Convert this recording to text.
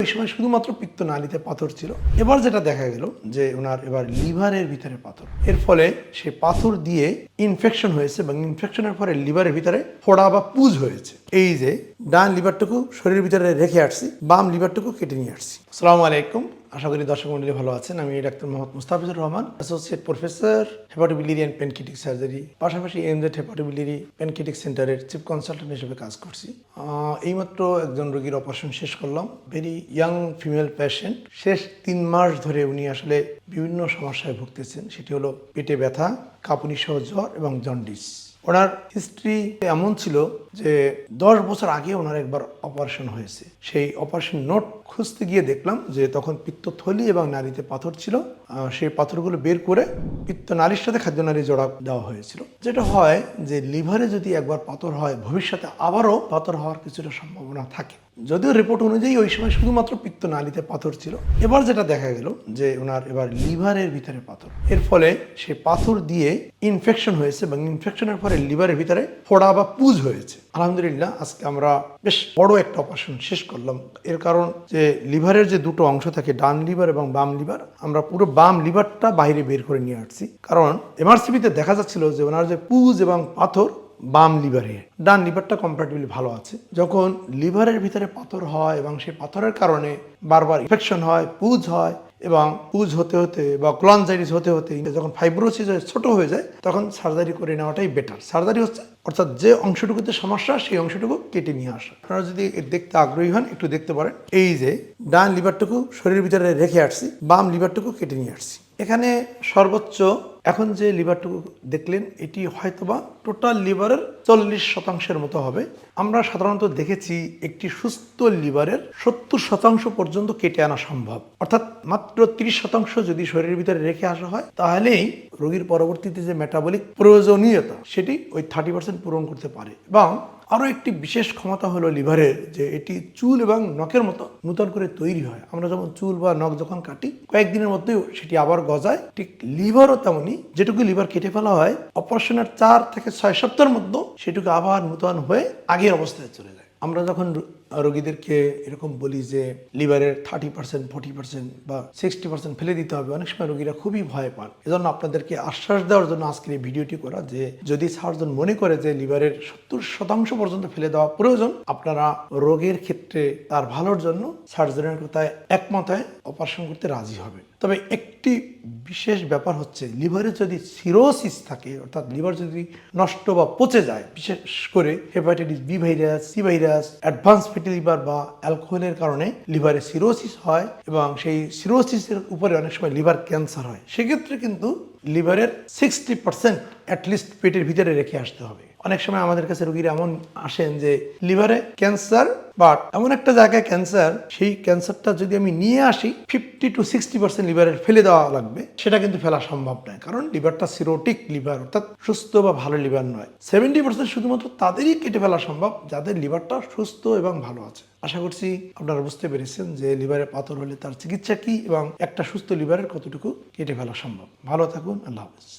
ওই সময় শুধুমাত্র পিত্তনালীতে পাথর ছিল। এবার যেটা দেখা গেল যে ওনার এবার লিভারের ভিতরে পাথর, এর ফলে সেই পাথর দিয়ে ইনফেকশন হয়েছে এবং ইনফেকশনের পরে লিভারের ভিতরে ফোড়া বা পুজ হয়েছে। এই যে ডান লিভারটুকু শরীরের ভিতরে রেখে আসছি, বাম লিভারটুকু কেটে নিয়ে আসছি। আসসালামু আলাইকুম, আশা করি দর্শক মন্ডলী ভালো আছেন। আমি doctor Mohammad Mustafizur Rahman, associate professor hepatobiliary and পেনকিটিক surgery, পাশাপাশি এমজেড হেপাটোবিলিয়ারি পেনকিটিক সেন্টারের চিফ কনসালটেন্ট হিসেবে কাজ করছি। এইমাত্র একজন রোগীর অপারেশন শেষ করলাম, ভেরি ইয়াং ফিমেল পেশেন্ট। শেষ 3 মাস ধরে উনি আসলে বিভিন্ন সমস্যায় ভুগতেছেন। সেটি হলো পেটে ব্যথা, কাঁপুনি সহ জ্বর এবং জন্ডিস। ওনার হিস্ট্রি এমন ছিল যে 10 বছর আগে ওনার একবার অপারেশন হয়েছে। সেই অপারেশন নোট খুঁজতে গিয়ে দেখলাম যে তখন পিত্তথলি এবং নালীতে পাথর ছিল। সেই পাথরগুলো বের করে পিত্তনালীর সাথে খাদ্যনালী জোড়া দেওয়া হয়েছিল। যেটা হয় যে লিভারে যদি একবার পাথর হয়, ভবিষ্যতে আবারও পাথর হওয়ার কিছুটা সম্ভাবনা থাকে। যদিও রিপোর্ট অনুযায়ী ওই সময় শুধুমাত্র পিত্তনালীতে পাথর ছিল। এবার যেটা দেখা গেল যে ওনার এবার লিভারের ভিতরে পাথর, এর ফলে সেই পাথর দিয়ে ইনফেকশন হয়েছে এবং ইনফেকশনের পরে লিভারের ভিতরে ফোড়া বা পুজ হয়েছে। আলহামদুলিল্লাহ, আজকে আমরা বেশ বড় একটা অপারেশন শেষ করলাম। এর কারণ যে লিভারের যে দুটো অংশ থাকে, ডান লিভার এবং বাম লিভার, আমরা পুরো বাম লিভারটা বাইরে বের করে নিয়ে আসছি। কারণ এমআরসিপিতে দেখা যাচ্ছিল যে ওনার যে পুজ এবং পাথর বাম লিভারে, ডান লিভারটা কম্পারেটিভলি ভালো আছে। যখন লিভারের ভিতরে পাথর হয় এবং সেই পাথরের কারণে বারবার ইনফেকশন হয়, পুজ হয় এবং পুজ হতে হতে বা ক্লনজাইটিস হতে হতে যখন ফাইব্রোসিস ছোট হয়ে যায়, তখন সার্জারি করে নেওয়াটাই বেটার। সার্জারি হচ্ছে অর্থাৎ যে অংশটুকুতে সমস্যা সেই অংশটুকু কেটে নিয়ে আসা। আপনারা যদি দেখতে আগ্রহী হন একটু দেখতে পারেন। এই যে ডান লিভারটুকু শরীরের ভিতরে রেখে আসছি, বাম লিভারটুকু কেটে নিয়ে আসছি। এখানে সর্বোচ্চ এখন যে লিভারটুকু দেখলেন এটি হয়তোবা টোটাল লিভারের 40% মতো হবে। আমরা সাধারণত দেখেছি একটি সুস্থ লিভারের 70% পর্যন্ত কেটে আনা সম্ভব। অর্থাৎ মাত্র 30% যদি শরীরের ভিতরে রেখে আসা হয়, তাহলেই রোগীর পরবর্তীতে যে মেটাবলিক প্রয়োজনীয়তা সেটি ওই 30% পূরণ করতে পারে। এবং আরও একটি বিশেষ ক্ষমতা হলো লিভারের, যে এটি চুল এবং নখের মতো নূতন করে তৈরি হয়। আমরা যেমন চুল বা নখ যখন কাটি, কয়েকদিনের মধ্যেই সেটি আবার গজায়, ঠিক লিভারও তেমনি। যেটুকু লিভার কেটে ফেলা হয়, অপারেশনের 4 থেকে 6 সপ্তাহের মধ্যে সেটুকু আবার নূতন হয়ে আগের অবস্থায় চলে যায়। আমরা যখন রোগীদেরকে এরকম বলি যে লিভারের 30%, 40% বা 60% ফেলে দিতে হবে, অনেক সময় রোগীরা খুবই ভয় পান। এজন্য আপনাদেরকে আশ্বাস দেওয়ার জন্য আজকের এই ভিডিওটি করা, যে যদি সার্জন মনে করে যে লিভারের 70% পর্যন্ত ফেলে দেওয়া প্রয়োজন, আপনারা রোগের ক্ষেত্রে তার ভালোর জন্য সার্জনের কথায় একমত হয়ে অপারেশন করতে রাজি হবেন। তবে একটি বিশেষ ব্যাপার হচ্ছে, লিভারে যদি সিরোসিস থাকে, অর্থাৎ লিভার যদি নষ্ট বা পচে যায়, বিশেষ করে hepatitis B virus, C virus, advance fatty liver বা অ্যালকোহলের কারণে লিভারে সিরোসিস হয় এবং সেই সিরোসিসের উপরে অনেক সময় লিভার ক্যান্সার হয়। সেক্ষেত্রে কিন্তু লিভারের 60% অ্যাটলিস্ট পেটের ভিতরে রেখে আসতে হবে। অনেক সময় আমাদের কাছে রোগীরা এমন আসেন যে লিভারে ক্যান্সার, বাট এমন একটা জায়গায় ক্যান্সার, সেই ক্যান্সারটা যদি আমি নিয়ে আসি 50 to 60% লিভারের ফেলে দেওয়া লাগবে। সেটা কিন্তু ফেলা সম্ভব নয়, কারণ লিভারটা সিরোটিক লিভার, অর্থাৎ সুস্থ বা ভালো লিভার নয়। 70% শুধুমাত্র তাদেরই কেটে ফেলা সম্ভব যাদের লিভারটা সুস্থ এবং ভালো আছে। আশা করছি আপনারা বুঝতে পেরেছেন যে লিভারে পাথর হলে তার চিকিৎসা কি এবং একটা সুস্থ লিভারের কতটুকু কেটে ফেলা সম্ভব। ভালো থাকুন, আল্লাহ হাফেজ।